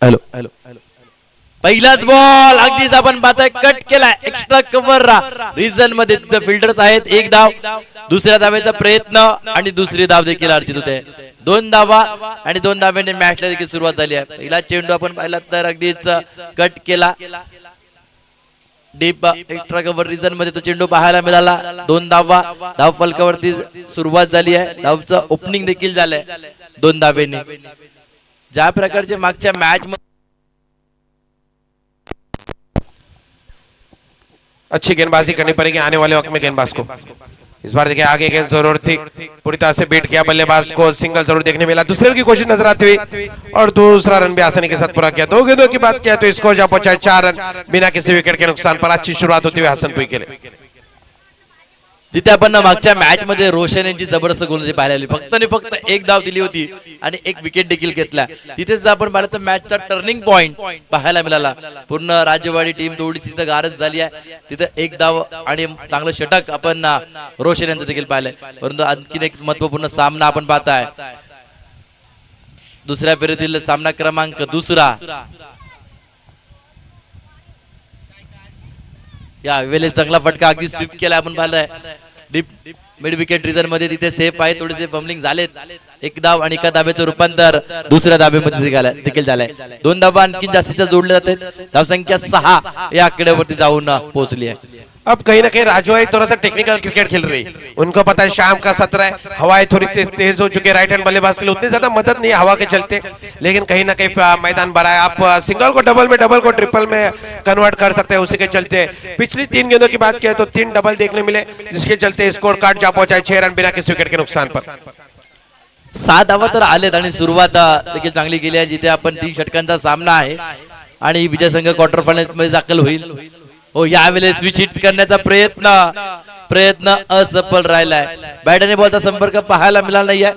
Hello hello पहिलाच ball अगदीच आपण पाहताय कट केलाय एक्स्ट्रा कव्हर रिजन मध्ये फिल्डर्स आहेत. एक धाव दुसऱ्या धावेचा प्रयत्न आणि दुसरी धाव देखील अर्जित होते. 2 धावा आणि 2 धाव्याने मॅचला देखील सुरुवात झाली आहे. पहिला चेंडू आपण पाहिला तर अगदीच कट केला डीप एक्स्ट्रा कव्हर रिजन मध्ये तो चेंडू पाहायला मिळाला. 2 धावा धाव फलकावरती सुरुवात झाली आहे. धावचं ओपनिंग देखील झालंय 2 धावेने. ज्या प्रकारचे मागच्या मॅच अच्छी गेंदबाजी करनी पड़ेगी आने वाले वक्त में गेंदबाज को. इस बार देखिए आगे गेंद जरूर थी, पूरी तरह से बीट किया बल्लेबाज को, सिंगल जरूर देखने मिला. दूसरे की कोशिश नजर आती हुई और दूसरा रन भी आसानी के साथ पूरा किया. 2 गेंदों की बात किया तो स्कोर जा पहुंचा 4 रन बिना किसी विकेट के नुकसान पर. अच्छी शुरुआत होती हुई हसनपुई के लिए. जिथे आपण मागच्या मॅच मध्ये रोशन यांची जबरदस्त गोलंदाजी पाहायला आली. फक्त आणि फक्त एक धाव दिली होती आणि एक विकेट देखील घेतला. तिथेच आपण पाहिलं तर मॅचचा टर्निंग पॉइंट पाहायला मिळाला. पूर्ण राज्यवाडी टीम थोडीशी गारज झाली आहे. तिथे एक धाव आणि चांगलं षटक आपण रोशन यांचं देखील पाहिलंय. परंतु आणखीन एक महत्वपूर्ण सामना आपण पाहताय. दुसऱ्या फेरीतील सामना क्रमांक 2. या वेळेस चांगला फटका अगदी स्वीप केला आपण पाहिलंय. डीप मिड विकेट रिजन मध्ये तिथे सेफ आहे. थोडेसे फंबलिंग झालेत. एक धाव आणि एका धाब्याचं रूपांतर दुसऱ्या धाब्यामध्ये देखील झालंय. 2 धाबा आणखी जास्तीच्या जोडले जातात. धावसंख्या 6 या आकड्यावरती जाऊन पोहोचली आहे. अब कहीं ना कहीं राजवाई थोड़ा सा टेक्निकल क्रिकेट खेल रही. उनको पता है शाम का सत्र है, हवाएं थोड़ी तेज हो चुकी है. राइट हैंड बल्लेबाज के लिए उतनी ज्यादा मदद नहीं है हवा के चलते, लेकिन कहीं ना कहीं मैदान भरा है. आप सिंगल को डबल में, डबल को ट्रिपल में कन्वर्ट कर सकते हैं. उसी के चलते पिछली 3 गेंदों की बात किया तो 3 डबल देखने मिले, जिसके चलते स्कोर कार्ड जा पहुंचा 6 रन बिना किसी विकेट के नुकसान पर. 6 धावा तर आलेत आणि सुरुवात देखील चांगली केली आहे. जिथे आपण 3 षटकांचा सामना आहे आणि विजय संघ क्वार्टर फायनल मध्ये दाखल होईल. हो यावेळेस स्विच हिट करण्याचा प्रयत्न असफल राहिलाय. बॅटने बॉलचा संपर्क पाहायला मिळाला नाहीये.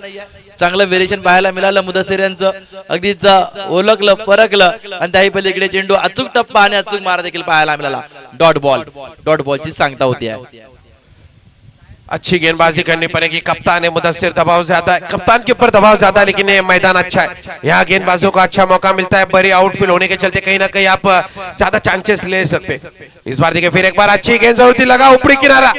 चांगलं व्हेरिएशन पाहायला मिळालं. मुदस्सिर यांचं अगदीच ओळखलं परखलं आणि त्याही पलीकडे चेंडू अचूक टप्पा आणि अचूक मारा देखील पाहायला मिळाला. डॉट बॉलची सांगता होती आहे. अच्छी गेंदबाजी करनी पड़ेगी. कप्तान है मुदस्सिर, दबाव ज्यादा है, कप्तान के ऊपर दबाव ज्यादा, लेकिन ये मैदान अच्छा है. यहाँ गेंदबाजों को अच्छा मौका मिलता है. बड़ी आउटफील्ड होने के चलते कहीं ना कहीं आप ज्यादा चांसेस ले सकते. इस बार देखिए फिर एक बार अच्छी गेंद जरूर थी, लगा ऊपरी किनारा.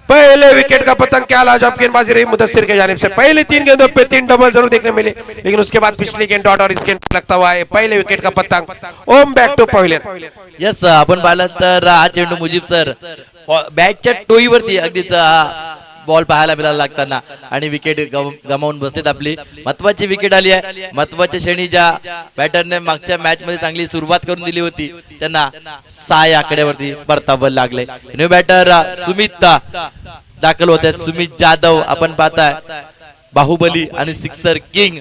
पहले विकेट का पतंग. क्या लाजवाब गेंदबाजी रही मुदस्सिर के जानिब से. पहले 3 गेंदों पे 3 डबल जरूर देखने मिले, लेकिन उसके बाद पिछली गेंद डॉट और इस गेंद लगता हुआ है पहले विकेट का पतंग. ओम बैक टू पवेलियन. यस आपण पाहिलं तर हा चेंडू मुजीब सर बॅटच्या टोईवरती अगदीच बॉल पाहायला मिळाला लागताना आणि विकेट गमावून बसतेत. आपली महत्वाची विकेट आली आहे. महत्वाच्या क्षणी ज्या बॅटरने मागच्या मॅच मध्ये चांगली सुरुवात करून दिली होती त्यांना 6 आकड्यावरती परतावं लागले. न्यू बॅटर सुमित दाखल होत आहेत. सुमित जाधव आपण पाहताय बाहुबली आणि सिक्सर किंग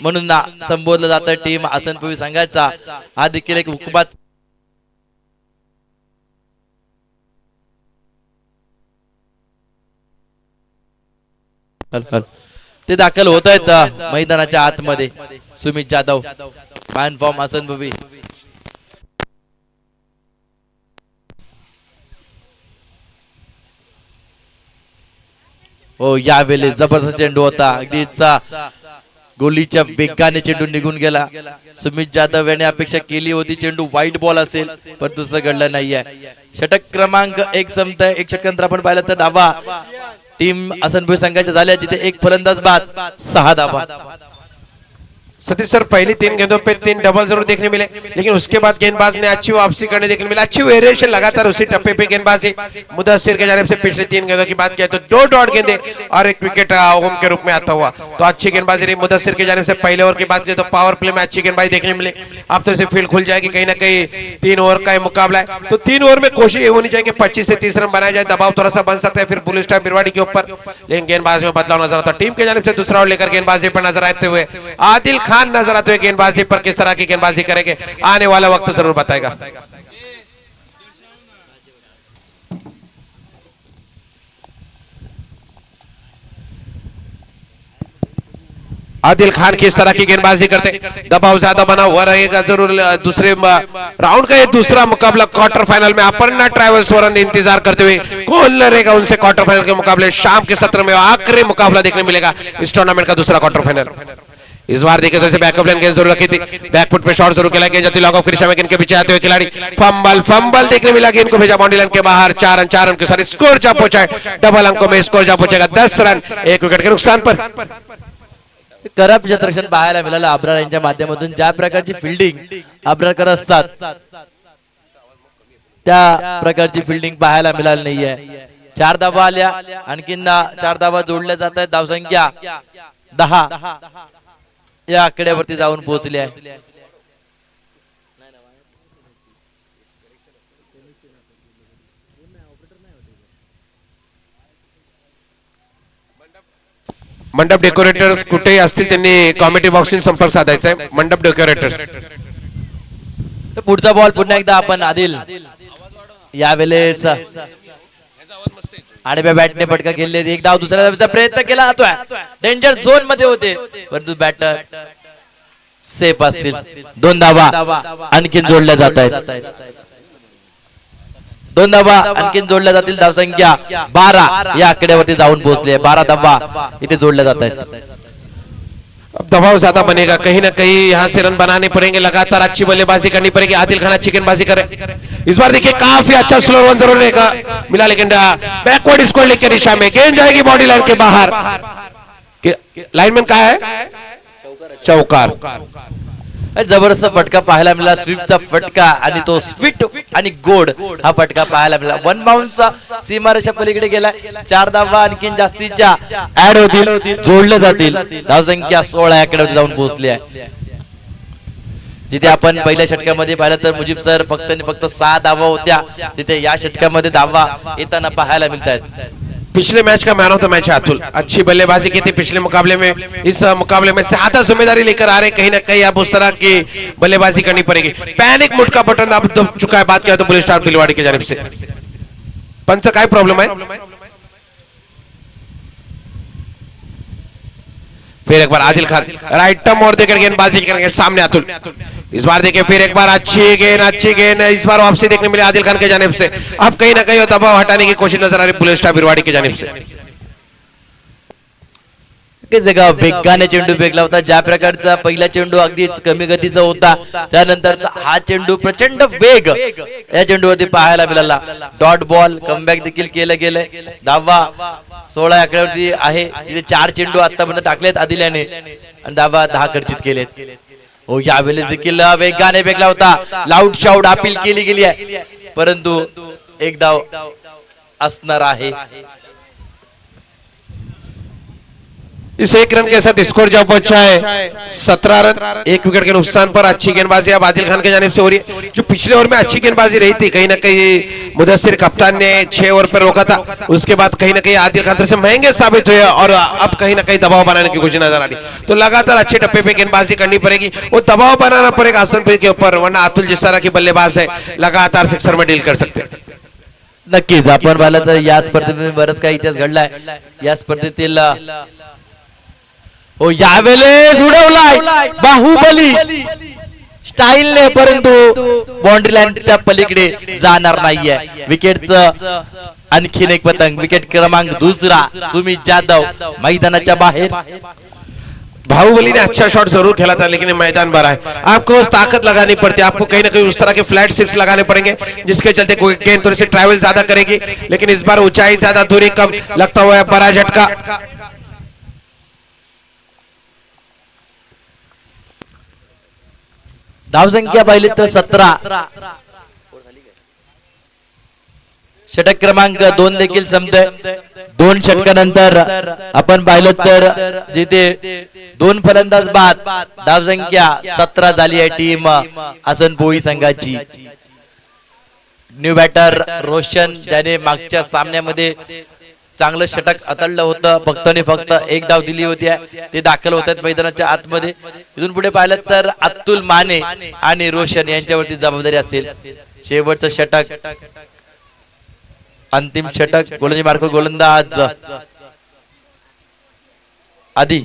म्हणून संबोधलं जातं टीम हसनपुई संघाचा. हा देखील एक हुकूमत ते दाखल होत आहेत मैदानाच्या आतमध्ये. सुमित जाधव मॅन फॉर्म हसनपुई. हो यावेळेस जबरदस्त चेंडू होता. अगदीच गोलीच्या वेगाने चेंडू निघून गेला. सुमित जाधव याने अपेक्षा केली होती चेंडू वाईट बॉल असेल, पण तसं घडलं नाहीये. षटक क्रमांक 1 संपतंय. एक षटकांतर आपण पाहिलं तर धावा टीम हसनपुई संघाच्या झाल्या, जिथे एक फलंदाज बाद 6 धावा. सतीश सर पहली 3 गेंदों पे 3 डबल जरूर देखने मिले, लेकिन उसके बाद गेंदबाज ने अच्छी वापसी करने देखने मिला. अच्छी वेरिएशन लगातार उसी टप्पे पे गेंदबाजी मुदस्सिर के जानिब से. पिछले 3 गेंदों की बात किया तो 2 डॉट गेंदे और एक विकेट होम के रूप में आता हुआ. तो अच्छी गेंदबाजी रही मुदस्सिर के जानिब से. पहले ओवर की बात किया तो पावर प्ले में अच्छी गेंदबाजी देखने मिले. अब तो इसे फील्ड खुल जाएगी. कहीं ना कहीं 3 ओवर का मुकाबला है, तो 3 ओवर में कोशिश ये होनी चाहिए कि 25 से 30 रन बनाया जाए. दबाव थोड़ा सा बन सकता है फिर बुल स्टार बिरवाड़ी के ऊपर, लेकिन गेंदबाजी में बदलाव नजर आता. टीम के जानिब से दूसरा ओवर लेकर गेंदबाजी पर नजर आते हुए आदिल खान नजर आते हुए. गेंदबाजी पर किस तरह की गेंदबाजी करेंगे आने वाला वक्त जरूर बताएगा. आदिल खान किस तरह की गेंदबाजी करते. दबाव ज्यादा बना हुआ रहेगा जरूर. दूसरे राउंड का ये दूसरा मुकाबला क्वार्टर फाइनल में अपर्णा ट्रैवल्स वरन इंतजार करते हुए कौन लड़ेगा उनसे क्वार्टर फाइनल के मुकाबले. शाम के सत्र में आखिरी मुकाबला देखने मिलेगा इस टूर्नामेंट का दूसरा क्वार्टर फाइनल. इस बार देखे तो बैकअप लाइन गेंद जरूर रखी थी, बैकफुट पे शॉट जरूर खेला, गेंद जाती लॉक ऑफ क्रिशा में गेंद के पीछे आते हुए खिलाड़ी फंबल देखने मिला, गेंद को भेजा बाउंड्री लाइन के बाहर। 4 रन के साथ स्कोर जा पहुंचा है, डबल अंकों में स्कोर जा पहुंचेगा 10 रन 1 विकेट के नुकसान पर। करप क्षेत्ररक्षण पाहायला मिळालं अब्रार यांच्या माध्यमातून। ज्या प्रकारची फिल्डिंग अब्रार करत असतात त्या प्रकारची फिल्डिंग पाहायला मिळाली नाहीये। 4 धावा आल्या, आणखीन 4 धावा जोडल्या जात आहेत, धावसंख्या 10 या आकड्यावरती जाऊन पोहोचली आहे। मंडप डेकोरेटर्स कुठेही असतील त्यांनी कॉमेडी बॉक्सिंग संपर्क साधायचा आहे। मंडप डेकोरेटर्स पुढचा बॉल पुन्हा एकदा आपण आदिल यावेळेस आडव्या बॅटने फटका खेळले, एक धाव दुसऱ्या धावेचा प्रयत्न केला, डेंजर झोन मध्ये होते परंतु बॅटर सेफ असतील। 2 धावा आणखीन जोडल्या जात आहेत, 2 धावा आणखीन जोडल्या जातील, धावसंख्या 12 या आकड्यावरती जाऊन पोहोचले। 12 धावा इथे जोडल्या जात आहेत। अब दबाव ज्यादा बनेगा, कहीं ना कहीं यहाँ से रन बनाने पड़ेंगे, लगातार अच्छी बल्लेबाजी करनी पड़ेगी। आदिल खान अच्छी गेंदबाजी करे, इस बार देखिए काफी अच्छा स्लो रन जरूर मिला, लेकिन बैकवर्ड स्कोर लेके दिशा में गेंद जाएगी बॉडी लाइन के बाहर। लाइनमैन कहा है चौकार। जबरदस्त फटका पाहायला मिळाला, स्वीपचा फटका आणि तो स्वीट आणि गोड हा फटका पाहायला मिळाला। 1 बाउन्सचा सीमारेषा पलीकडे गेला। 4 धावा आणखीन जास्तीच्या ऍड होतील, जोडले जातील, धावसंख्या 16 आकड्यावर जाऊन पोहोचली आहे। जिथे आपण पहिल्या षटकामध्ये पाहिलं तर मुजीब सर फक्त 6 धावा होत्या, तिथे या षटकामध्ये धावा येताना पाहायला मिळत आहेत। पिछले मैच का मैन ऑफ द मैच है अतुल, अच्छी बल्लेबाजी की थी पिछले मुकाबले में, इस मुकाबले में ज्यादा जिम्मेदारी लेकर आ रहे, कहीं ना कहीं अब उस तरह की बल्लेबाजी करनी पड़ेगी। पैनिक मोड का बटन अब दब चुका है, बात किया तो बुलेट स्टार भिलवाड़ी की जानिब से। पंच का प्रॉब्लम है, फिर एक बार आदिल खान राइट टर्म और देकर गेंदबाजी करेंगे सामने अतुल। इस बार देखिए फिर एक बार अच्छी गेंद इस बार वापसी देखने मिली आदिल खान के जानिब से। अब कहीं ना कहीं दबाव हटाने की कोशिश नजर आ रही बुलेट स्टार भिलवाड़ी की जानिब से। जगह वेगाने चेंडू फेकला होता, ज्या प्रकारचा पहिला चेंडू अगदीच कमी गतीचा होता, त्यानंतरचा हा चेंडू प्रचंड वेग या चेंडूवरती पाहायला मिळाला। डॉट बॉल कमबॅक देखील केलं गेलंय, धावा 16 आकड्यावरती आहे, तिथे 4 चेंडू आतापर्यंत टाकलेत आदिल्याने आणि धावा 10 खर्चित केलेत। हो, यावेळेस देखील वेगाने फेकला होता, लाऊड शाऊट अपील केली गेली आहे, परंतु एक धाव असणार आहे। इस 1 रन के साथ स्कोर जा पहुंचा है 17 रन 1 विकेट के नुकसान पर। अच्छी गेंदबाजी अब आदिल खान की जानिब से हो रही है, जो पिछले ओवर में अच्छी गेंदबाजी रही थी, कहीं ना कहीं मुदस्सिर कप्तान ने 6 ओवर पर रोका था, उसके बाद कहीं ना कहीं आदिल खान से महंगे साबित हुए और अब कहीं ना कहीं दबाव बनाने की कोशिश नजर आ रही। तो लगातार अच्छे टप्पे पे गेंदबाजी करनी पड़ेगी, वो दबाव बनाना पड़ेगा आसन के ऊपर, वरना अतुल जिस तरह की बल्लेबाज है लगातार सिक्सर में डील कर सकते हैं। नक्कीच आपण पाहिलं तर या स्पर्धेमध्ये बरंच काही इतिहास घडलाय या स्पर्धेतील। हो, यावेळेस उडवलाय बाहुबली स्टाईलने, परंतु बाउंड्री लाईनच्या पलीकडे जाणार नाहीये। विकेटचं आणखीन एक पतंग, विकेट क्रमांक 2 सुमित जाधव मैदानाच्या बाहेर। बाहुबली ने अच्छा शॉट जरूर खेला था, लेकिन मैदान भरा है, आपको उस ताकत लगानी पड़ती है, आपको कहीं ना कहीं उस तरह के फ्लैट 6 लगाने पड़ेंगे, जिसके चलते कोई गेंद थोड़ी सी ट्रैवल ज्यादा करेगी, लेकिन इस बार ऊंचाई ज्यादा, दूरी कम, लगता हुआ है बड़ा झटका। धावसंख्या पाहिली तर 17, षटक क्रमांक 2 देखील संपतोय। 2 षटकानंतर आपण पाहिलं तर जिथे 2 फलंदाज बाद, धावसंख्या 17 झाली आहे टीम आसन भोई संघाची। न्यू बॅटर रोशन, ज्याने मागच्या सामन्यामध्ये चांगलं षटक अतळलं होतं, फक्त 1 धाव दिली होती, ते दाखल होत आहेत मैदानाच्या आतमध्ये। इथून पुढे पाहिलं तर अतुल माने आणि रोशन यांच्यावरती जबाबदारी असेल। शेवटचं षटक, अंतिम षटक, गोलंदाजी मार्क गोलंदाज आदी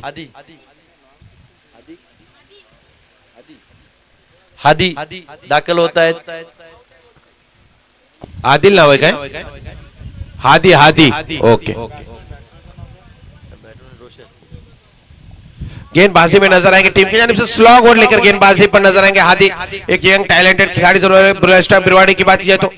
हादी दाखल होत आहेत। आदिल नाव आहे काय? हादी ओके। गेंदबाजी में नजर आएंगे टीम की जानिब से स्लॉग और लेकर गेंदबाजी पर नजर आएंगे हादी, एक यंग टैलेंटेड खिलाड़ी जरूर है बिरवाड़ी की बात की जाए तो।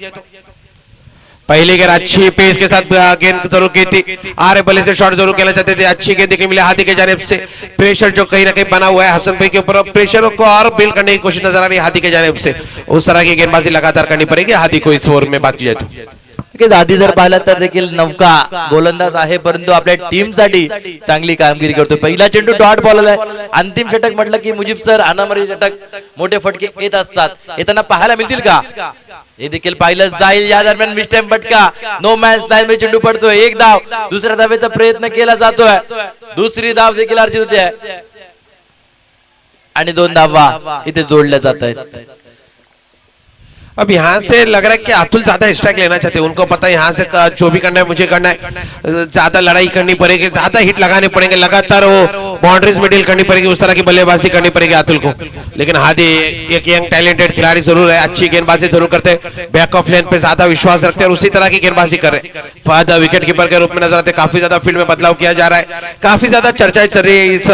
पहली गेंद अच्छी पेस के साथ गेंद जरूर की थी, आरे बल्ले से शॉट जरूर खेलना चाहते थे, अच्छी गेंद देखने मिली हादी के जानिब से। प्रेशर जो कहीं ना कहीं बना हुआ है हसन भाई के ऊपर, प्रेशर को और बिल्ड करने की कोशिश नजर आ रही है हादी के जानिब से। उस तरह की गेंदबाजी लगातार करनी पड़ेगी हादी को इस ओवर में बात की जाए तो। आधी जर पाहिलं तर देखील नौका गोलंदाज आहे, परंतु आपल्या टीमसाठी चांगली कामगिरी करतो। पहिला चेंडू डॉट बॉल आहे, अंतिम षटक म्हटलं की मुजीब सर अनामरी षटक मोठे फटके येत असतात, येताना पाहायला मिळतील का हे देखील पाहिलं जाईल। या दरम्यान मिस टाइम फटका, नो मॅच लाईन मध्ये चेंडू पडतोय, एक धाव, दुसऱ्या धावेचा प्रयत्न केला जातोय, दुसरी धाव देखील अर्जित होते आणि 2 धावा इथे जोडल्या जात आहेत। अब यहाँ से लग रहा है कि अतुल ज्यादा स्ट्राइक लेना चाहते हैं, उनको पता है यहाँ से जो भी करना है मुझे करना है, ज्यादा लड़ाई करनी पड़ेगी, ज्यादा हिट लगाने पड़ेंगे, लगातार वो बाउंड्रीज में डील करनी पड़ेगी, उस तरह की बल्लेबाजी करनी पड़ेगी अतुल को। लेकिन हादी एक यंग टैलेंटेड खिलाड़ी जरूर है, अच्छी गेंदबाजी जरूर करते हैं, बैक ऑफ लेन पे ज्यादा विश्वास रखते हैं और उसी तरह की गेंदबाजी कर रहे हैं। फहद विकेट कीपर के रूप में नजर आते हैं, काफी ज्यादा फील्ड में बदलाव किया जा रहा है, काफी ज्यादा चर्चाएं चल रही है इस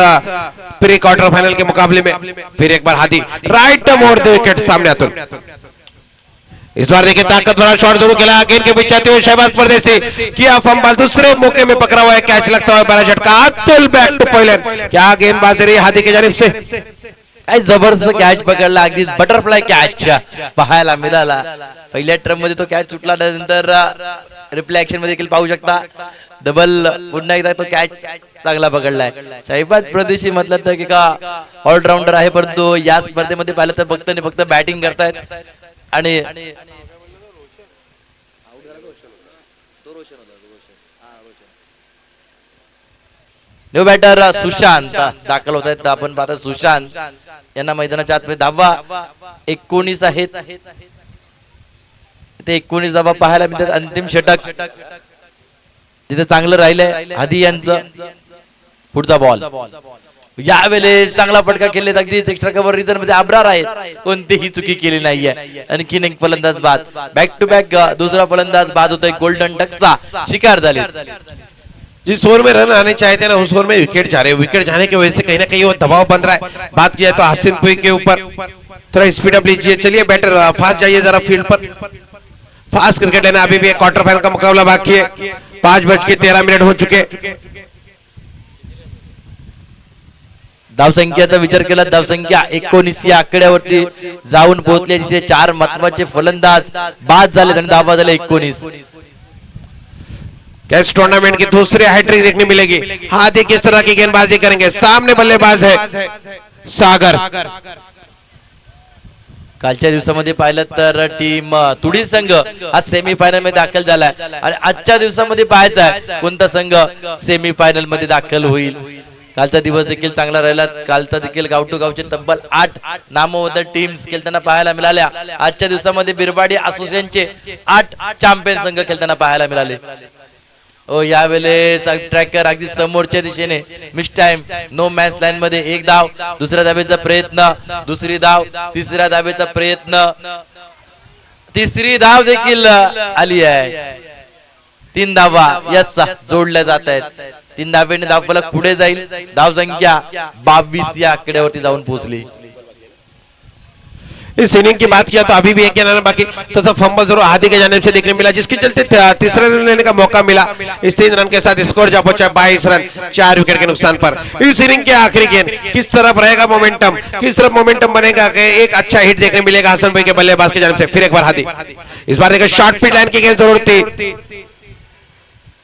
प्री क्वार्टर फाइनल के मुकाबले में। फिर एक बार हादी राइट मोड़ दे विकेट सामने अतुल। इस बार देखिए ताकतवर शॉट जरूर खेला, गेंद के बीच आते हुए शहबाज परदेसी किया फंबल, दूसरे मौके में पकड़ा हुआ है, कैच लगता है, बड़ा झटका, अतुल बैक टू पहिलन। क्या गेंदबाजी रही हादी की जानिब से, काय जबरदस्त कॅच पकडला, अगदी बटरफ्लाय कॅच पाहायला मिळाला। पहिल्या टर्म मध्ये तो कॅच सुटला, नंतर रिप्ले ऍक्शन मध्ये देखील पाहू शकता डबल पुन्हा एकदा तो कॅच चांगला पकडलाय। शहबाज परदेशी म्हटलं तर की का ऑलराऊंडर आहे, परंतु या स्पर्धेमध्ये पाहिलं तर फक्त बॅटिंग करतायत आणि न्यू बॅटर सुशांत दाखल होत आहेत। आपण पाहता सुशांत यांना मैदानाच्या आतमध्ये धावा 19 आहेत, ते 19 धावा पाहायला मिळतात। अंतिम षटक जिथे चांगलं राहिलंय हादी यांचं। पुढचा बॉल यावेळेस चांगला फटका केले, अगदीच एक्स्ट्रा कव्हर रिझन मध्ये आब्रार आहेत, कोणतीही चुकी केली नाहीये। आणखीन एक फलंदाज बाद, बॅक टू बॅक दूसरा फलंदाज बाद होतोय, गोल्डन डकचा शिकार झाले। जिस ओवर में रन आने चाहते हैं ना उस ओवर में विकेट जा रहे हैं, विकेट जाने की वजह से कहीं ना कहीं वो दबाव बन रहा है। बात किया तो हसीनपुर के ऊपर थोड़ा स्पीड अप लीजिए, चलिए बैटर फास्ट जाइए जरा फील्ड पर, फास्ट क्रिकेट लेना। अभी भी क्वार्टर फाइनल का मुकाबला बाकी है, 5:13 हो चुके। धावसंख्येचा विचार केला, धावसंख्या 19 या आकड्यावरती जाऊन पोहोचले, जिथे 4 महत्वाचे फलंदाज बाद झाले आणि धावा झाले 19। कैच टूर्नामेंट की दूसरी हैट्रिक देखने मिलेगी, हादी किस तरह की गेंदबाजी करेंगे, सामने बल्लेबाज है सागर। कालच्या दिवसामध्ये पाहिलं तर टीम तुडी संघ आज सेमीफायनल मध्ये दाखल झालाय आणि आजच्या दिवसामध्ये पाहायचं आहे कोणता संघ सेमीफायनल मध्ये दाखल होईल। कालचा दिवस देखील चांगला राहिला, कालचा देखील गाव टू गावचे तब्बल 8 नामवंत टीम्स खेळताना पाहायला मिळाल्या। आजच्या दिवसामध्ये बिरबाडी असोसिएशनचे 8 चॅम्पियन संघ खेळताना पाहायला मिळाले। ओ यावेळेस ट्रॅकर अगदी समोरच्या दिशेने miss time, no match line मध्ये एक धाव, दुसऱ्या धावेचा प्रयत्न, दुसरी धाव, तिसऱ्या धावेचा प्रयत्न, तिसरी धाव देखील आली आहे। 3 धावा यस जोडल्या जात आहेत, 3 धावेने धावफलक पुढे जाईल, धाव संख्या 22 या आकड्यावरती जाऊन पोहोचली। इस इनिंग की बात किया तो अभी भी एक रन बाकी, तो फंबल जरूर हादी के जानिब से देखने मिला, जिसके चलते तीसरा रन लेने का मौका मिला। इस 3 रन के साथ स्कोर जा पहुंचा 22 रन 4 विकेट के नुकसान पर। इस इनिंग के आखिरी गेंद किस तरफ रहेगा मोमेंटम, किस तरफ मोमेंटम बनेगा, एक अच्छा हिट देखने मिलेगा हसन भाई के बल्लेबाज की जानिब से। फिर एक बार हादी, इस बार देखिए शॉर्ट पिच लाइन की गेंद जरूर थी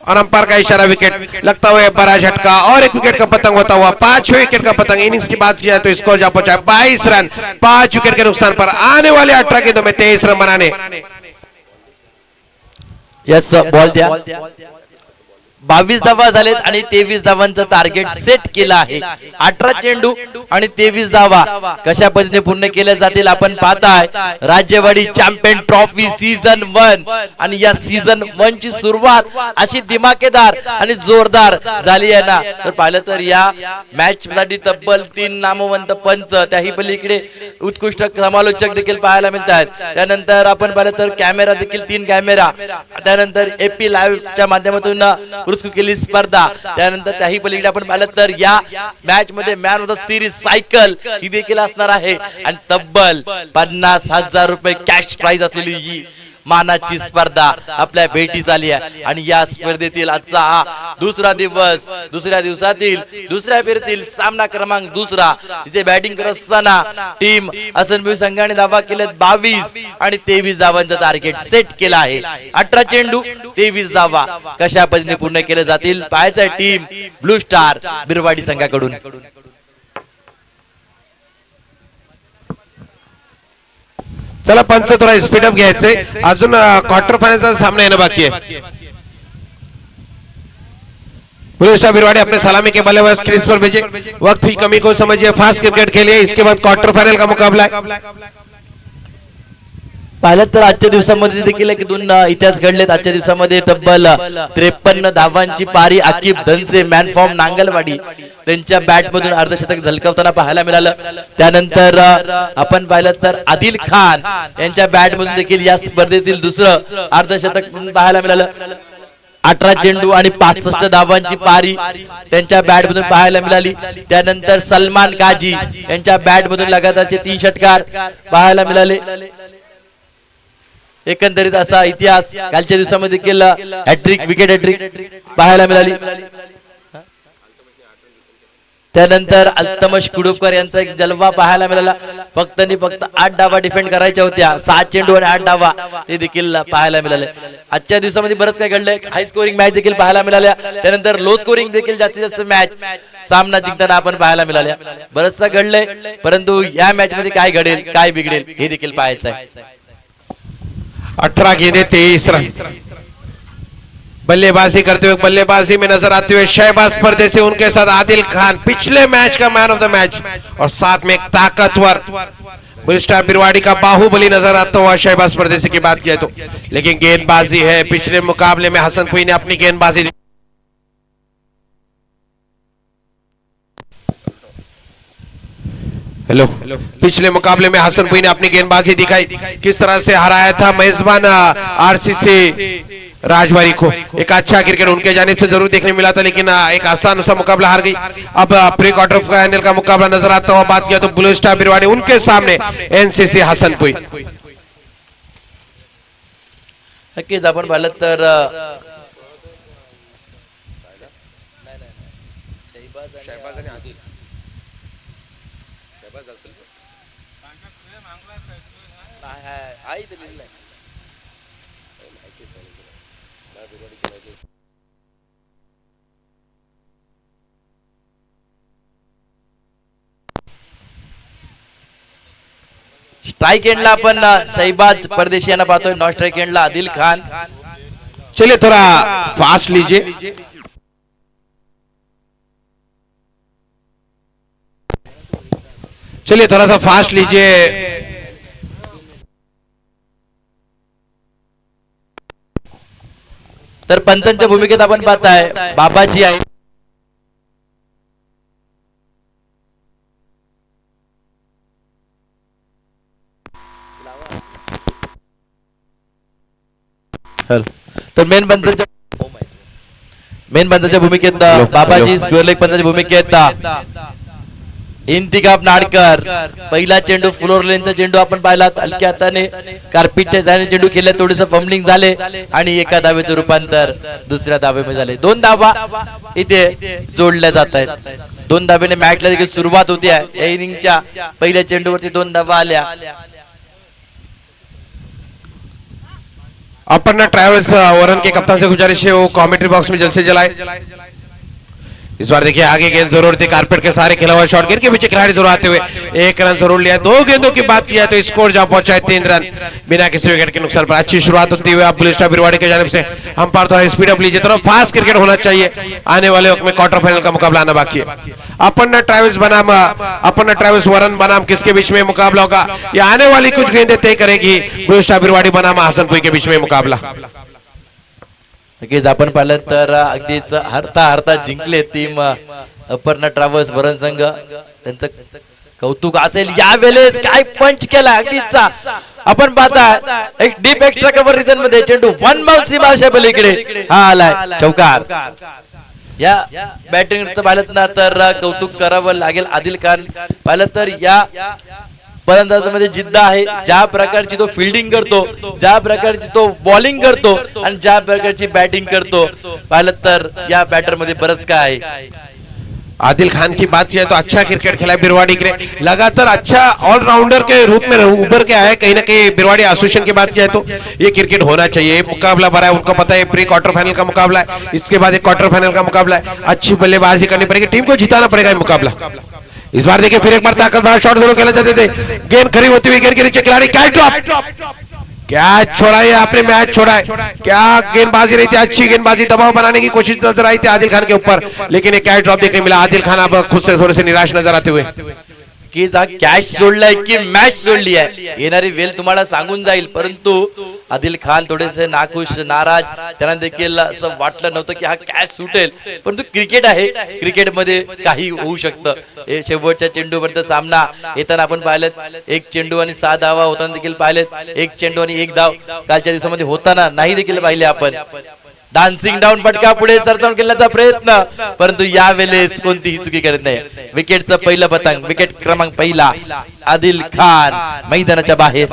और अंपायर का इशारा, विकेट लगता हुआ बड़ा झटका और एक विकेट का पतंग होता हुआ 5वें विकेट का पतंग। इनिंग्स की बात किया तो स्कोर जा पहुंचा 22 रन 5 विकेट के नुकसान पर। आने वाले 18 गेंदों में 23 रन बनाने। यस बॉल द्या, 22 धावा झालेत आणि 23 धावांचं टार्गेट सेट केलं आहे। 18 चेंडू आणि 23 धावा कशा पद्धतीने पूर्ण केल्या जातील आपण पाहताय। राज्यवाडी चॅम्पियन ट्रॉफी सीझन 1 आणि या सीझन 1 ची सुरुवात अशी दिमाकेदार आणि जोरदार झाली आहे ना, तर पाहिलं तर या मॅच साठी तब्बल 3 नामवंत पंच, त्याही पलीकडे उत्कृष्ट समालोचक देखील पाहायला मिळतात। त्यानंतर आपण पाहिलं तर कॅमेरा देखील 3 कॅमेरा, त्यानंतर एपी लाईव्ह च्या माध्यमातून पुरस्कृत केली स्पर्धा. त्यानंतर त्याही पलीकडे आपण पाहिलं तर या मॅच मध्ये man of the series cycle ही देखील असणार आहे आणि तब्बल 50,000 रुपये कॅश प्राइज असलेली ही मानाची स्पर्धा आपल्या भेटी झाली आहे. आणि या स्पर्धेतील आजचा हा दुसरा दिवस, दुसऱ्या दिवसातील दुसऱ्या फेरीतील सामना क्रमांक दुसरा, तिथे बॅटिंग करत असताना टीम हसनभाई संघाने धावा केल्यात 22 आणि 23 धावांचा टार्गेट सेट केला आहे. 18 चेंडू 23 धावा कशा पद्धतीने पूर्ण केले जातील पाहायचं आहे टीम ब्लू स्टार बिरवाडी संघाकडून. चला पंच थोडा स्पीडअप घ्यायचंय, अजून क्वार्टर फायनलचा सामना येणं बाकी आहे. ब्लू स्टार बिरवाड़ी अपने सलामी के बल्लेबाज क्रीज पर भेजे, वक्त भी कमी को समझिए, फास्ट क्रिकेट खेलिए. इसके बाद क्वार्टर फाइनल का मुकाबला है. पाहिलं तर आजच्या दिवसामध्ये देखील एक दोन इतिहास घडलेत. आजच्या दिवसामध्ये तब्बल 53 धावांची पारी आकिब धनसे मॅन फॉर्म नांगलवाडी त्यांच्या बॅट मधून अर्धशतक झलकवताना पाहायला मिळालं. त्यानंतर आपण पाहिलं तर आदिल खान यांच्या बॅट मधून देखील या स्पर्धेतील दुसरं अर्धशतक पाहायला मिळालं. 18 चेंडू आणि 65 धावांची पारी त्यांच्या बॅट मधून पाहायला मिळाली. त्यानंतर सलमान काजी यांच्या बॅट मधून लगातारचे 3 षटकार पाहायला मिळाले. एकंदरीत असा इतिहास कालच्या दिवसामध्ये केला. हॅट्रिक विकेट हॅट्रिक पाहायला मिळाली. त्यानंतर अल्तमश कुडुपकर यांचा एक जलवा पाहायला मिळाला. फक्त 8 धावा डिफेंड करायच्या होत्या. 7 चेंडू आणि 8 धावा ते देखील पाहायला मिळाले. आजच्या दिवसामध्ये बरंच काय घडलंय. हाय स्कोरिंग मॅच देखील पाहायला मिळाल्या. त्यानंतर लो स्कोरिंग देखील जास्तीत जास्त मॅच सामना जिंकताना आपण पाहायला मिळाल्या. बरंचसं घडलंय, परंतु या मॅच मध्ये काय घडेल काय बिघडेल हे देखील पाहायचं आहे. 18 गेंदे 23 रन. बल्लेबाजी करते हुए बल्लेबाजी में नजर आते हुए शहबाज परदेसी, उनके साथ आदिल खान पिछले मैच का मैन ऑफ द मैच, और साथ में एक ताकतवर ब्लू स्टार बिरवाड़ी का बाहुबली नजर आता हुआ शहबाज परदेसी की बात किया तो. लेकिन गेंदबाजी है, पिछले मुकाबले में हसनपुई ने अपनी गेंदबाजी हेलो पिछले मुकाबले में हसनपुई ने अपनी गेंदबाजी दिखाई. किस तरह से हराया था मेजबान आरसीसी राजवाड़ी को. एक अच्छा क्रिकेट उनके जानिब से जरूर देखने मिला था, लेकिन एक आसान सा मुकाबला हार गई. अब प्री क्वार्टर फाइनल का मुकाबला नजर आता हुआ बात किया तो ब्लू स्टार बिरवाड़ी, उनके सामने एनसीसी हसनपुई. नक्कीच आपण पाहिलं तर स्ट्राइक एंडला आपण शहबाज परदेशी यांना पाहतोय. नॉन स्ट्राइक एंडला आदिल खान. चलिए थोड़ा फास्ट लीजिए. चलिए थोड़ा सा फास्ट लीजिए. तर पंचांच्या भूमिकेत आपण पाहताय बाबाजी आहे. तर मेन पंचांच्या भूमिकेत बाबाजी, स्क्वेअर लेग पंचांच्या भूमिकेत इंतिकाब नाडकर. पहिला चेंडू फ्लोर लेनचा चेंडू आपण पाहिला. हलक्या हाताने कार्पिटच्या जाने चेंडू खेळले, थोडेस फंबलिंग झाले आणि एका धावेचं रूपांतर दुसऱ्या धावेमध्ये झाले. 2 धावा इथे जोडल्या जात आहेत. 2 धावेने मॅचला देखील सुरुवात होती आहे. या इनिंगच्या पहिल्या चेंडूवरती 2 धावा आल्या. अपना ट्रैवल्स वरुण के कप्तान से गुजारिश है वो कमेंट्री बॉक्स में जल्द से जलाए. इस बार देखिए आगे गेंद जरूर थी, कारपेट के सारे खिला हुआ शॉट गेंद के पीछे खिलाड़ी जरूर आते हुए 1 रन जरूर लिया. 2 गेंदों की बात किया तो स्कोर जहां पहुंचा है 3 रन बिना किसी विकेट के नुकसान पर. अच्छी शुरुआत होती हुई आप ब्लू स्टार बिरवाड़ी की जानिब से हम पर थोड़ा स्पीड अप लीजिए. थोड़ा फास्ट क्रिकेट होना चाहिए. आने वाले वक्त में क्वार्टर फाइनल का मुकाबला आना बाकी है. अपना ट्रैवल्स बनाम अपना ट्रैवल्स वरुण बनाम किसके बीच में मुकाबला होगा, ये आने वाली कुछ गेंदें तय करेगी. ब्लू स्टार बिरवाड़ी बनाम हसनपुई के बीच में मुकाबला. नक्कीच आपण पाहिलं तर अगदीच हरता जिंकले टीम अपर्णा ट्रॅव्हल्स वरण संघ. त्यांचं कौतुक असेल. यावेळेस काय पंच केला, अगदीच आपण पाहता एक डीप एक्स्ट्रा कव्हर रिजन मध्ये चेंडू वन बाउन्स सीमाशा पलीकडे हा आलाय चौकार. या बॅटिंगचं पाहिलं ना तर कौतुक करावं लागेल आदिल खान. पाहिलं तर या फलंदाजामध्ये जिद्द आहे. ज्या प्रकारची तो फिल्डिंग करतो, ज्या प्रकारची तो बॉलिंग करतो आणि ज्या प्रकारची बॅटिंग करतो, पाहिलं तर या बॅटर मध्ये बरंच काय आहे. आदिल खान की बात किया तो अच्छा क्रिकेट खेला बिरवाड़ी के लगातार अच्छा ऑलराउंडर के रूप में उभर के आया. कहीं ना कहीं बिरवाड़ी एसोसिएशन की बात किया तो ये क्रिकेट होना चाहिए. मुकाबला भरा है, उनको पता है प्री क्वार्टर फाइनल का मुकाबला है, इसके बाद एक क्वार्टर फाइनल का मुकाबला है. अच्छी बल्लेबाजी करनी पड़ेगी, टीम को जिताना पड़ेगा ये मुकाबला. इस बार देखिए फिर एक बार ताकत भरा शॉट दोनों खेलना चाहते थे. गेंद खड़ी होती हुई गेंद के नीचे खिलाड़ी कैच ड्रॉप. क्या छोड़ा है आपने, मैच छोड़ा है. क्या गेंदबाजी रही थी, अच्छी गेंदबाजी, दबाव बनाने की कोशिश नजर आई थी आदिल खान के ऊपर, लेकिन एक कैच ड्रॉप देखने मिला. आदिल खान अब खुद से थोड़े से निराश नजर आते हुए. की जा कॅच सोडलाय की मॅच सोडली आहे, येणारी वेळ तुम्हाला सांगून जाईल. परंतु आदिल खान थोडेसे नाखुश, नाराज. त्यांना देखील असं वाटलं नव्हतं की हा कॅच सुटेल, परंतु क्रिकेट आहे, क्रिकेटमध्ये काही होऊ शकतं. हे शेवटच्या चेंडूपर्यंत सामना येताना आपण पाहिलं, एक चेंडू आणि 6 धावा होताना देखील पाहिलेत, एक चेंडू आणि 1 धाव कालच्या दिवसामध्ये होताना नाही देखील पाहिले आपण. डान्सिंग डाऊन पटका पुढे सरसावून खेळण्याचा प्रयत्न, परंतु यावेळेस कोणतीही चुकी करत नाही. विकेटचं पहिलं पतंग, विकेट क्रमांक पहिला, आदिल खान मैदानाच्या बाहेर.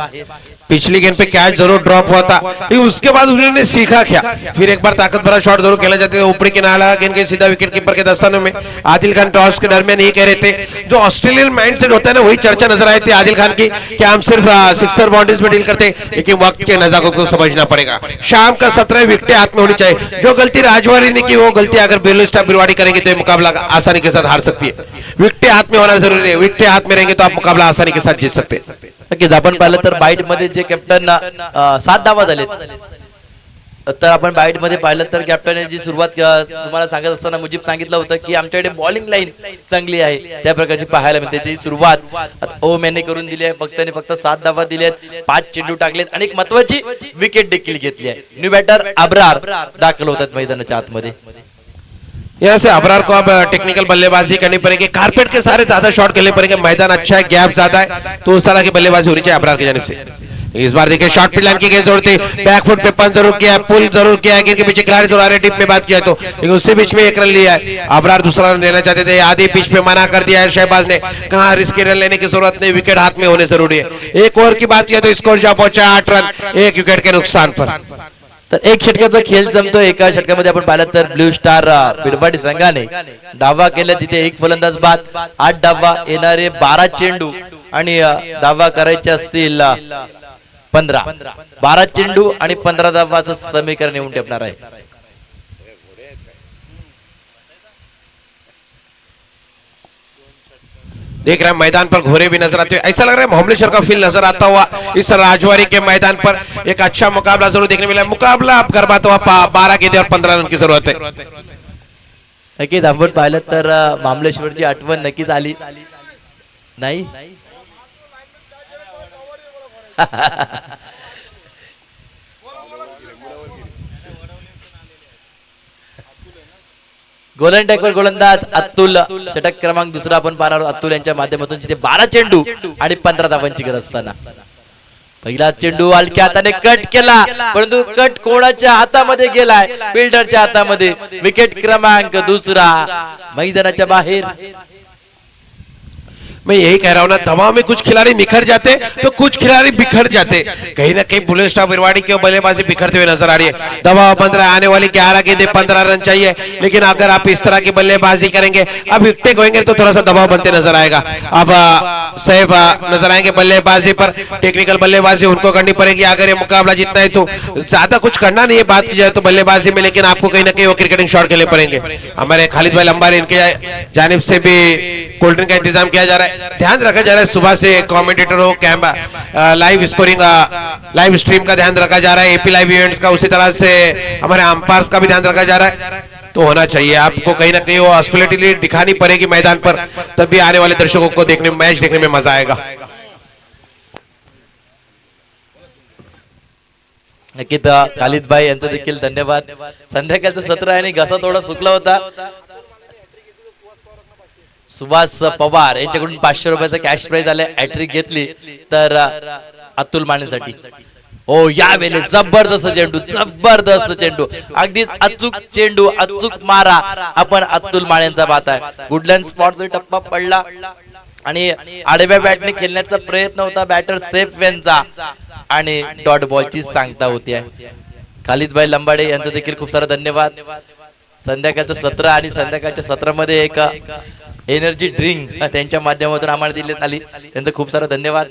पिछली गेंद पे कैच जरूर ड्रॉप हुआ था, लेकिन उसके बाद उन्होंने सीखा क्या. फिर एक बार ताकत भरा शॉट जरूर खेला जाते थे, ऊपरी किनारा गेंद के सीधा विकेट कीपर के दस्तानों में. आदिल खान टॉस के दरमियान ये कह रहे थे, जो ऑस्ट्रेलियन माइंडसेट होता है ना, वही चर्चा नजर आई थी आदिल खान की कि हम सिर्फ सिक्सर बाउंड्रीज में डील करते हैं, लेकिन वक्त के नजाकत को समझना पड़ेगा. शाम का 17 विकेटें हाथ में होनी चाहिए. जो गलती राजवारी ने की वो गलती अगर बेलुस्टा बिरवाड़ी करेंगे तो ये मुकाबला आसानी के साथ हार सकती है. विकेटें हाथ में होना जरूरी है, विकेटें हाथ में रहेंगे तो आप मुकाबला आसानी के साथ जीत सकते हैं. नक्कीच आपण पाहिलं तर बाईट मध्ये जे कॅप्टन 7 धावा झालेत, तर आपण बाईट मध्ये पाहिलं तर कॅप्टनने जी सुरुवात तुम्हाला सांगत असताना मुजीब सांगितलं होतं की आमच्याकडे बॉलिंग लाईन चांगली आहे, त्या प्रकारची पाहायला मिळते. त्याची सुरुवात ओम यांनी करून दिली आहे. फक्त 7 धावा दिल्यात, 5 चेंडू टाकलेत आणि एक महत्वाची विकेट देखील घेतली आहे. न्यू बॅटर अब्रार दाखल होतात मैदानाच्या आतमध्ये. यहाँ से अबरार को अब टेक्निकल बल्लेबाजी करनी पड़ेगी. कारपेट के सारे ज्यादा शॉट खेलने पड़ेंगे, मैदान अच्छा है, गैप ज्यादा है, तो उस तरह की बल्लेबाजी होनी चाहिए अबरार की जानिब से. इस बार देखिए शॉर्ट पिट लाइन की गेंद जरूरत थी, बैकफुट पे पंच जरूर किया है, पुल जरूर किया है, गेंद के पीछे खिलाड़ी जरूर आ रहे टिप में बात किया तो, लेकिन उससे बीच में 1 रन लिया है. अबरार दूसरा रन लेना चाहते थे, आधी पिच पे मना कर दिया है शहबाज ने. कहा रिस्की रन लेने की जरूरत नहीं, विकेट हाथ में होने जरूरी है. 1 ओवर की बात किया तो स्कोर जा पहुंचा 8 रन 1 विकेट के नुकसान पर. तर एक षटकाचा खेळ जमतो. एका षटकामध्ये आपण पाहिलं तर ब्ल्यू स्टार बिरवाडी संघाने धावा केल्या, तिथे एक फलंदाज बाद, 8 धावा, येणारे 12 चेंडू आणि धावा करायचे असतील 15. 12 चेंडू आणि 15 धावाचं समीकरण येऊन ठेपणार आहे. देख रहे हैं मैदान पर घोड़े भी नजर आते हुए, ऐसा लग रहा है महाबलेश्वर का फील नजर आता हुआ इस राजवाड़ी के मैदान पर. एक अच्छा मुकाबला जरूर देखने मिला. मुकाबला अब गरबाता हुआ 12 गेंदे और 15 रन की जरूरत है. नक्कीच आपण पाहिलं तर महाबलेश्वरची आठवण नक्कीच आली नाही. गोलंदाज टॅकवर गोलंदाज अतुल, षटक क्रमांक दुसरा आपण पाहणार आहोत. अतुल यांच्या माध्यमातून जिथे 12 चेंडू आणि 15 धावांची गरज असताना पहिला चेंडू हलक्या हाताने कट केला, परंतु कट कोणाच्या हातामध्ये गेलाय, फिल्डरच्या हातामध्ये. विकेट क्रमांक दुसरा मैदानाच्या बाहेर. मैं यही कह रहा हूँ ना, दबाव में कुछ खिलाड़ी निखर जाते तो कुछ खिलाड़ी बिखर जाते. कहीं ना कहीं बुलेट स्टार बिरवाड़ी की बल्लेबाजी बिखरते हुए नजर आ रही है. दबाव बन रहा है, आने वाली 11 गेंदे 15 रन चाहिए, लेकिन अगर आप इस तरह की बल्लेबाजी करेंगे, अब विकेट होंगे तो थोड़ा सा दबाव बनते नजर आएगा. अब सैफ नजर आएंगे बल्लेबाजी पर, टेक्निकल बल्लेबाजी उनको करनी पड़ेगी अगर ये मुकाबला जीतना है. तो ज्यादा कुछ करना नहीं है बात की जाए तो बल्लेबाजी में, लेकिन आपको कहीं ना कहीं वो क्रिकेटिंग शॉट खेलने पड़ेंगे. हमारे खालिद भाई लंबारी, इनके जानिब से भी कोल्ड ड्रिंक का इंतजाम किया जा रहा है. ध्यान रखा जा रहा है, सुबह से कमेंटेटर हो, camera live scoring live stream का ध्यान रखा जा रहा है, एपी लाइव इवेंट्स का, उसी तरह से हमारे अंपायर्स का भी ध्यान रखा जा रहा है. तो होना चाहिए, आपको कहीं ना कहीं वो हॉस्पिटलिटी दिखानी पड़ेगी मैदान पर, तभी आने वाले दर्शकों को देखने मैच देखने में मजा आएगा. नक्कीच खालिद भाई यांचं देखील धन्यवाद. संध्याकाळचं सत्र आहे आणि घसा थोडा सुकला होता. सुभाष पवार यांच्याकडून 500 रुपयाचा कॅश प्राइज आले, हॅट्रिक घेतली तर अतुल मानेसाठी. हो यावेळेस जबरदस्त चेंडू अगदीच अचूक चेंडू अचूक मारा आपण अतुल मानेंचा पाहताय. गुडलँड स्पॉटचा टप्पा पडला आणि आडव्या बॅटने खेळण्याचा प्रयत्न होता बॅटर सेफ वेनचा आणि डॉट बॉलची सांगता होती. खालिदभाई लंबाडे यांचं देखील खूप सारा धन्यवाद. संध्याकाळचं सत्र आणि संध्याकाळच्या सत्रामध्ये एक एनर्जी ड्रिंक त्यांच्या माध्यमातून आम्हाला दिली आली, त्यांचं खूप सारा धन्यवाद.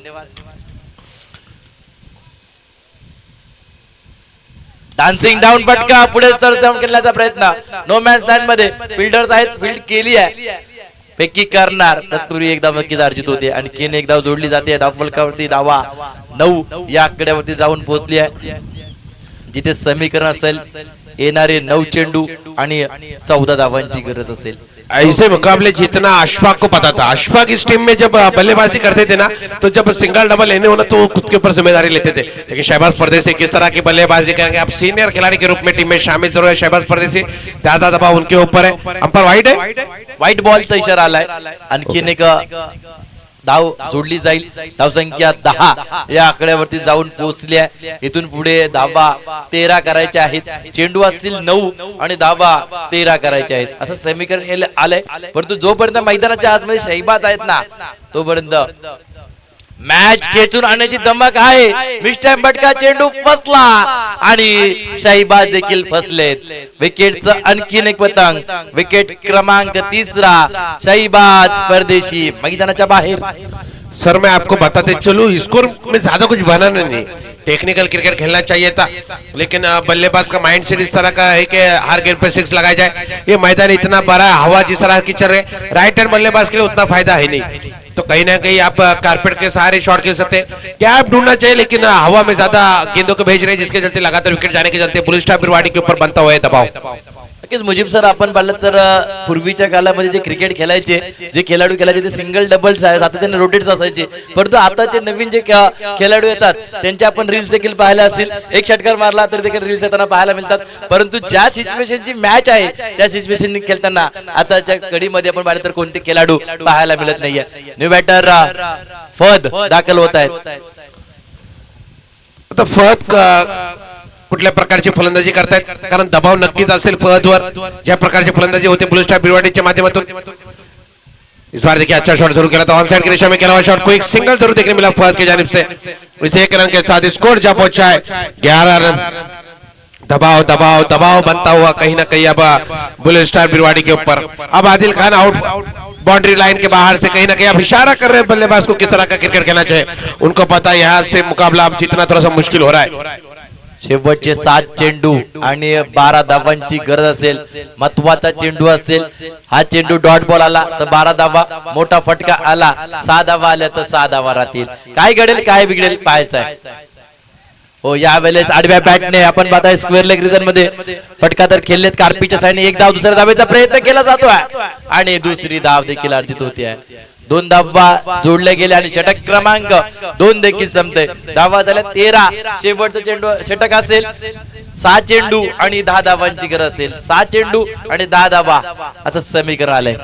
डान्सिंग डाऊन फटका पुढे सर जाऊन खेळण्याचा प्रयत्न. नो मॅच लँड मध्ये फिल्डर्स आहेत, फील्ड केली आहे, फेकी करणार तत्पूर्वी एकदा नक्कीच अर्जित होते. आणखीन एक धाव जोडली जाते धाव फलकावरती. धावा 9 या आकड्यावरती जाऊन पोहोचली आहे, जिथे समीकरण असेल येणारे 9 चेंडू आणि 14 धावांची गरज असेल. ऐसे मुकाबले जीतना अशफाक को पता था. अशफाक इस टीम में जब बल्लेबाजी करते थे ना, तो जब सिंगल डबल लेने होना तो खुद के ऊपर जिम्मेदारी लेते थे. लेकिन शहबाज परदेसी किस तरह की बल्लेबाजी करेंगे, आप सीनियर खिलाड़ी के रूप में टीम में शामिल जरूर है. शहबाज परदेसी ज्यादा दबाव उनके ऊपर है. अंपायर वाइड है, व्हाईट बॉलचा इशारा आलाय. आणखीन एक धाव जोडली जाईल. धावसंख्या 10 या आकड्यावरती जाऊन पोहोचली आहे. इथून पुढे धावा 13 करायच्या आहेत. चेंडू असतील 9 आणि धावा 13 करायच्या आहेत असं समीकरण आलंय. परंतु जोपर्यंत मैदानाच्या आतमध्ये शहबाज आहेत ना तोपर्यंत मॅच खेचून आणण्याची धमक आहे. मिस्टर बटका चेंडू फसला आणि शहबाज देखील फसलेत. विकेटचं आणखीन एक पतंग. विकेट क्रमांक 3 शहबाज परदेशी मैदानाच्या बाहेर. सर मैं आपको बताते चलूं, स्कोर में ज्यादा कुछ बनाना नहीं, टेक्निकल क्रिकेट खेलना चाहिए था, लेकिन बल्लेबाज का माइंडसेट इस तरह का है कि हर गेंद पे 6 लगाया जाए. ये मैदान इतना बड़ा है, हवा जिस तरह की चल रही है, राइट हैंड बल्लेबाज के लिए उतना फायदा है नहीं. तो कहीं ना कहीं आप कारपेट के सहारे शॉट खेल सकते हैं. गैप ढूंढना चाहिए, लेकिन हवा में ज्यादा गेंदों को भेज रहे हैं, जिसके चलते लगातार विकेट जाने के चलते बुल स्टार बिरवाड़ी के ऊपर बनता हुआ है दबाव. नक्कीच मुजीब सर, आपण पाहिलं तर पूर्वीच्या काळामध्ये जे क्रिकेट खेळायचे, जे खेळाडू खेळायचे ते सिंगल डबल सातत्याने रोटेट्स असायचे. परंतु आताचे नवीन जे खेळाडू येतात त्यांचे आपण रील्स देखील पाहायला असतील. एक षटकार मारला तर देखील रील्स येताना पाहायला मिळतात. परंतु ज्या सिच्युएशनची मॅच आहे त्या सिच्युएशन खेळताना आताच्या कडीमध्ये आपण पाहिलं तर कोणते खेळाडू पाहायला मिळत नाहीये. न्यू बॅटर फहद दाखल होत आहेत. आता फहद कुठल्या प्रकारची फलंदाजी करतायत, कारण दबाव नक्कीच असेल फहदवर. ज्या प्रकारची फलंदाजी होते बुल स्टार बिरवाड़ीच्या माध्यमातून. इस बार देखिए अच्छा शॉट जरूर खेला था, ऑन साइड की दिशा में खेला हुआ शॉट को एक सिंगल जरूर देखने मिला फहद की जानिब से. इस 1 रन के साथ स्कोर जा पहुंचा है 11 रन. दबाव दबाव दबाव बनता हुआ कहीं ना कहीं अब बुल स्टार बिरवाड़ी के ऊपर. अब Adil Khan out boundary line के बाहर से कहीं ना कहीं अब इशारा कर रहे हैं बल्लेबाज को किस तरह का क्रिकेट खेलना चाहिए. उनको पता है यहाँ से मुकाबला अब जीतना थोड़ा सा मुश्किल हो रहा है. शेवटचे 7 चेंडू आणि 12 धावांची गरज असेल. महत्वाचा चेंडू असेल. हा चेंडू डॉट बॉल आला तर 12 धावा, मोठा फटका आला 6 धावा आल्या तर 6 धावा राहतील. काय घडेल काय बिघडेल पाहायचं आहे. हो यावेळेस आडव्या बॅटने आपण पाहताय स्क्वेअर लेग रिजन मध्ये फटका तर खेळलेत. कार्पीच्या साईडने एक धाव दुसऱ्या धावेचा प्रयत्न केला जातोय आणि दुसरी धाव देखील अर्जित होते आहे. 2 धावा जोडले गेले आणि षटक क्रमांक 2 देखील संपते. धावा झाल्या 13. शेवटचा चेंडू षटक असेल. 6 चेंडू आणि 10 धावांची गरज असेल. 6 चेंडू आणि 10 धावा असं समीकरण आलंय.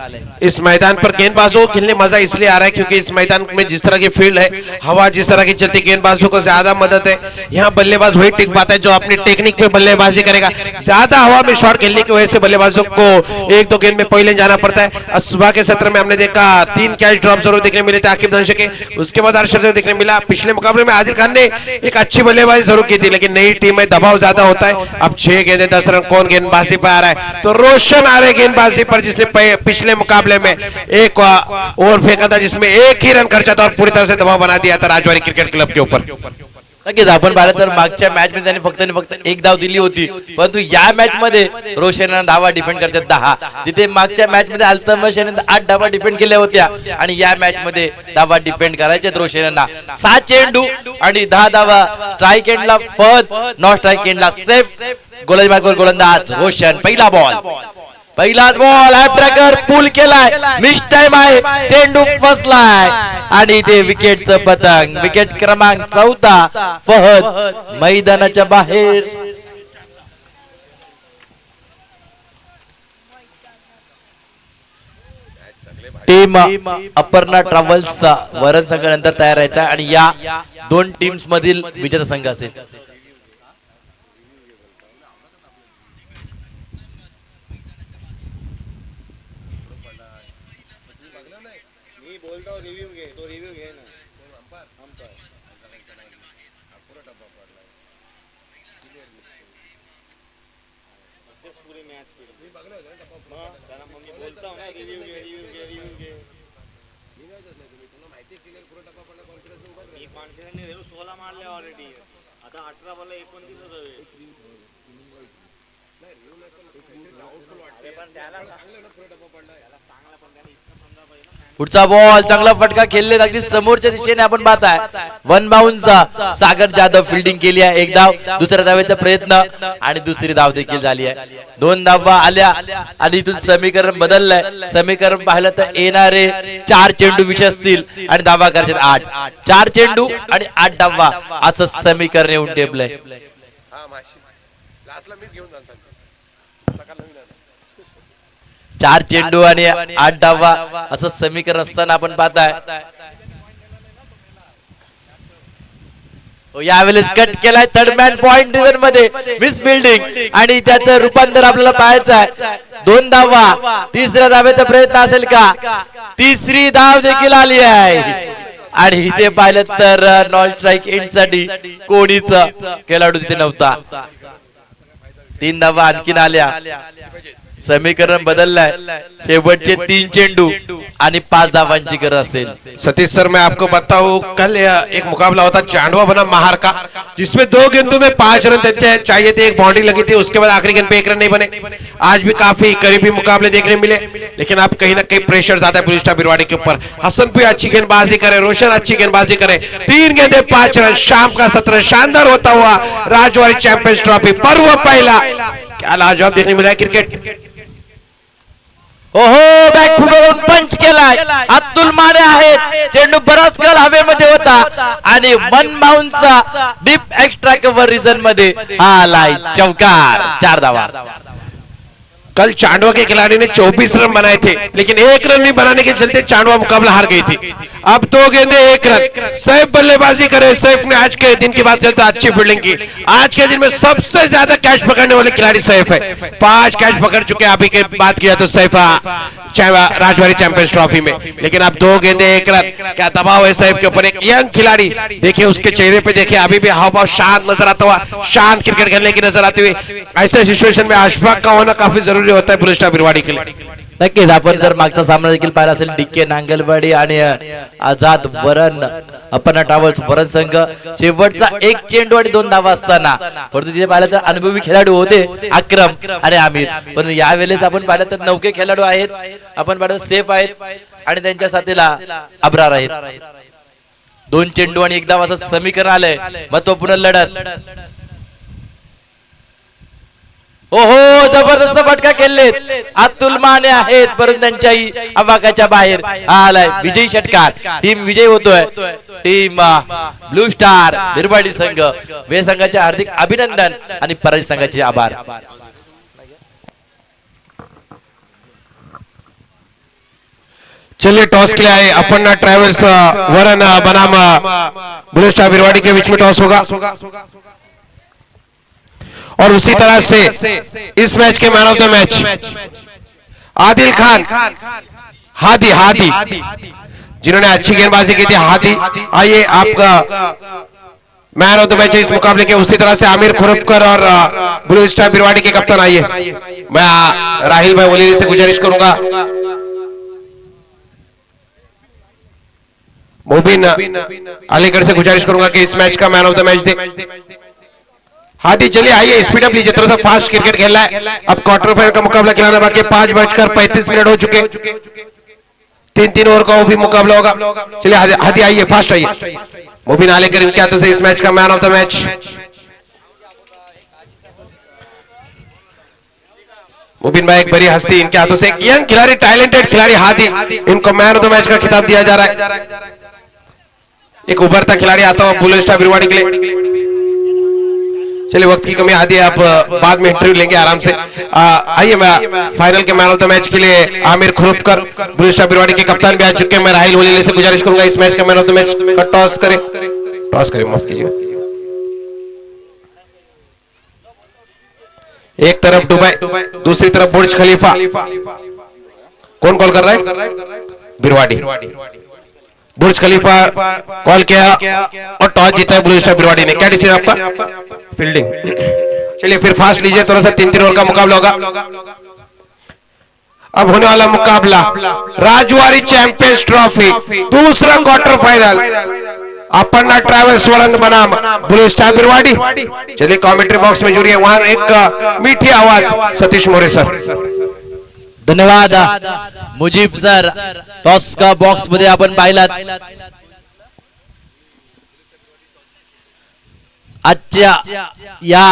इस मैदान पर गेंदबाजों को खेलने मजा इसलिए आ रहा है क्योंकि इस मैदान में जिस तरह की फील्ड है, हवा जिस तरह की चलती, गेंदबाजों को ज्यादा मदद है. यहाँ बल्लेबाज वही टिक पाता है जो अपनी टेक्निक पे बल्लेबाजी करेगा. ज्यादा हवा में शॉट खेलने की वजह से बल्लेबाजों को 1-2 गेंद में पहले जाना पड़ता है. सुबह के सत्र में हमने देखा 3 कैच ड्रॉप जरूर देखने मिले थे आकिब दंश के. उसके बाद अर्शद देखने मिला. पिछले मुकाबले में आदिल खान ने एक अच्छी बल्लेबाजी जरूर की थी, लेकिन नई टीम में दबाव ज्यादा होता है. अब 6 गेंदें 10 रन, कौन गेंदबाजी पे आ रहा है तो रोशन आ रहे गेंदबाजी पर, जिसने पिछले मुकाबले में एक ओवर फेंका था जिसमें 1 ही रन खर्चा था और पूरी तरह से दबाव बना दिया था राजवाड़ी क्रिकेट क्लब के ऊपर. नक्कीच आपण पाहिलं तर मागच्या मॅच मध्ये त्यांनी फक्त 1 धाव दिली होती. परंतु या मॅच मध्ये रोशनने धावा डिफेंड करतात 10, जिथे मागच्या मॅच मध्ये अल्तमश याने 8 धावा डिफेंड केल्या होत्या आणि या मॅच मध्ये धावा डिफेंड करायचे रोशनना. 7 चेंडू आणि 10 धावा. स्ट्राइक एंडला फहद, नॉट स्ट्राइक एंडला सेफ. गोलंदाज गोलंदाज रोशन. पहिलाच बॉल हॅट्रॅकर पूल केलाय. मिस टाइम आहे. चेंडू फसलाय आणि ते विकेटचं पतंग. विकेट क्रमांक 14 फहद मैदानाच्या बाहेर. टीम अपर्णा ट्रॅव्हल्स वरण संघ नंतर तयार राहायचा आणि या दोन टीम्स मधील विजेता संघ असेल. पुढचा बॉल चांगला फटका खेळले अगदी समोरच्या दिशेने आपण पाहताय. वन बाउन्सचा सागर जाधव फिल्डिंग केली आहे. एक धाव, दुसऱ्या धावेचा प्रयत्न आणि दुसरी धाव देखील झाली आहे. दोन धावा आल्या आणि इथून समीकरण बदललंय. समीकरण पाहिलं तर येणारे 4 चेंडू विषय असतील आणि धावा करायचे 8. 4 चेंडू आणि 8 धावा असं समीकरण येऊन टेपलंय. 4 चेंडू आणि 8 धावा असं समीकरण असताना आपण पाहताय. यावेळेस कट केलाय थर्ड मॅन पॉइंट रिझन मध्ये मिस बिल्डिंग आणि त्याचं रूपांतर आपल्याला पाहायचं आहे. 2 धावा, तिसऱ्या धावेचा प्रयत्न असेल का? तिसरी धाव देखील आली आहे आणि इथे पाहिलं तर नॉन स्ट्राईक एंड साठी कोणीच खेळाडू तिथे नव्हता. 3 धावा आणखीन आल्या. समीकरण बदललाय. शेवटचे 3 चेंडू आणि 5 धावांची गरज असेल. सतीश सर, मैं आपको बताऊं, कल एक मुकाबला होता चांडवा बना महार का, जिसमें 2 गेंदों में 5 रन देते चाहिए थे. एक बाउंड्री लगी थी, उसके बाद आखिरी गेंद पे 1 रन नहीं बने. आज भी काफी करीबी मुकाबले देखने मिले, लेकिन अब कहीं ना कहीं प्रेशर ज्यादा है पुलिस स्टार बिरवाड़ी के ऊपर. हसन भी अच्छी गेंदबाजी करे, रोशन अच्छी गेंदबाजी करे. 3 गेंदे 5 रन. शाम का सत्र शानदार होता हुआ राजवाड़ी चैंपियंस ट्रॉफी पर्व पहला. क्या लाजवाब देखने मिला है क्रिकेट. ओहो, बॅकफुटवरून पंच केलाय. अब्दुल माने आहेत. चेंडू बराच काळ हवेमध्ये होता आणि मन बाउन्सचा डीप एक्स्ट्रा कव्हर रिजन मध्ये हा आलाय. चौकार. 4 धावा. कल चांडवा के खिलाड़ी ने 24 रन बनाए थे, लेकिन 1 रन नहीं बनाने के चलते चांडवा मुकाबला हार गई थी. अब 2 गेंदे 1 रन. सैफ बल्लेबाजी करे. सैफ ने आज के दिन की बात चलते अच्छी फील्डिंग की. आज के दिन में सबसे ज्यादा कैच पकड़ने वाले खिलाड़ी सैफ है. 5 कैच पकड़ चुके. अभी के बात किया तो सैफ राजवाड़ी चैंपियंस ट्रॉफी में, लेकिन अब 2 गेंदे 1 रन. क्या दबाव है सैफ के ऊपर. एक यंग खिलाड़ी, देखिए उसके चेहरे पे, देखिए अभी भी हाव भाव शांत नजर आता हुआ, शांत क्रिकेट खेलने की नजर आती हुई. ऐसे सिचुएशन में अशफाक का होना काफी जरूरी होता है पुलिस स्टार बिरवाड़ी के लिए. नक्कीच. आपण जर मागचा सामना देखील पाहिला असेल, डीके नांगलवाडी आणि आझाद वरण अपर्णा ट्रॅव्हल्स वरण संघ शेवटचा 1 चेंडू आणि 2 धावा असताना, परंतु तिथे पाहिलं तर अनुभवी खेळाडू होते अक्रम आणि आमिर. पण यावेळेस आपण पाहिलं तर नौके खेळाडू आहेत. आपण पाहिलं सेफ आहेत आणि त्यांच्या साथीला अब्रार आहेत. 2 चेंडू आणि 1 धाव असं समीकरण आलंय. महत्वपूर्ण लढत. ओहो, जबरदस्त फटका खेळलेत. अतुल माने आहेत, परंतु त्यांच्याही आवाकाच्या बाहेर आलाय. विजयी षटकार. टीम विजयी होतोय. टीम ब्लू स्टार बिरवाडी संघ वे संघाचे हार्दिक अभिनंदन आणि पराजित संघाचे आभार. चलिए टॉस के लिए आए अपर्णा ट्रैवल्स वरन बनाम ब्लू स्टार बिरवाड़ी के बीच में टॉस होगा. और उसी तरह से इस मैच के man of the match Adil Khan Hadi जिन्होंने अच्छी गेंदबाजी की थी. हादी, आइए आपका मैन ऑफ द मैच इस मुकाबले के. उसी तरह से आमिर खुरपकर और ब्लू स्टार बिरवाड़ी के कप्तान. आइए, मैं राहिल भाई वलीरी से गुजारिश करूंगा, मुबीन अलीगढ़ से गुजारिश करूंगा कि इस मैच का मैन ऑफ द मैच दे. हादी, चलिए आइए, स्पीड अप लीजिए. थोड़ा सा फास्ट क्रिकेट खेलना है. अब क्वार्टर फाइनल का मुकाबला खिलाना बाकी. 5:35 हो चुके. 3-3 ओवर का वो भी मुकाबला होगा. चलिए हादी आइए, फास्ट आइए. मुबीन अलीगढ़ इनके हाथों से इस मैच का मैन ऑफ द मैच. मुबीन भाई एक बड़ी हस्ती, इनके हाथों से एक यंग खिलाड़ी, टैलेंटेड खिलाड़ी हादी, इनको मैन ऑफ द मैच का खिताब दिया जा रहा है. एक उभरता खिलाड़ी आता हुआ ब्लू स्टार बिरवाड़ी के लिए. चलिए वक्त की कमी आदि है, आप बाद में इंटरव्यू लेंगे आराम से। आइए मैं फाइनल के मैन ऑफ द मैच के लिए आमिर खुरुपकर ब्लू स्टार बिरवाड़ी के कप्तान भी आ चुके हैं। मैं राहिल होलीले से गुजारिश करूंगा इस मैच का मैन ऑफ द मैच का टॉस करें माफ कीजिएगा। एक तरफ दुबई, दूसरी तरफ बुर्ज खलीफा। कौन कॉल कर रहा है? बिरवाड़ी। बुर्ज खलीफा कॉल किया और टॉस जीता है ब्लू स्टार बिरवाड़ी ने। क्या डिसीजन आपका? फील्डिंग। चलिए फिर फास्ट लीजिए, थोड़ा सा 3-3 ओवर का मुकाबला होगा। अब होने वाला मुकाबला राजवाड़ी चैंपियंस ट्रॉफी दूसरा क्वार्टर फाइनल, अपन्ना ट्रैवल्स वरंग बनाम ब्लू स्टार बिरवाड़ी। चलिए कमेंट्री बॉक्स में जुड़िए, वहां एक मीठी आवाज सतीश मोरे सर। धन्यवाद मुजीब सर। टॉस का बॉक्स मध्ये आपण पाहिलात आजच्या या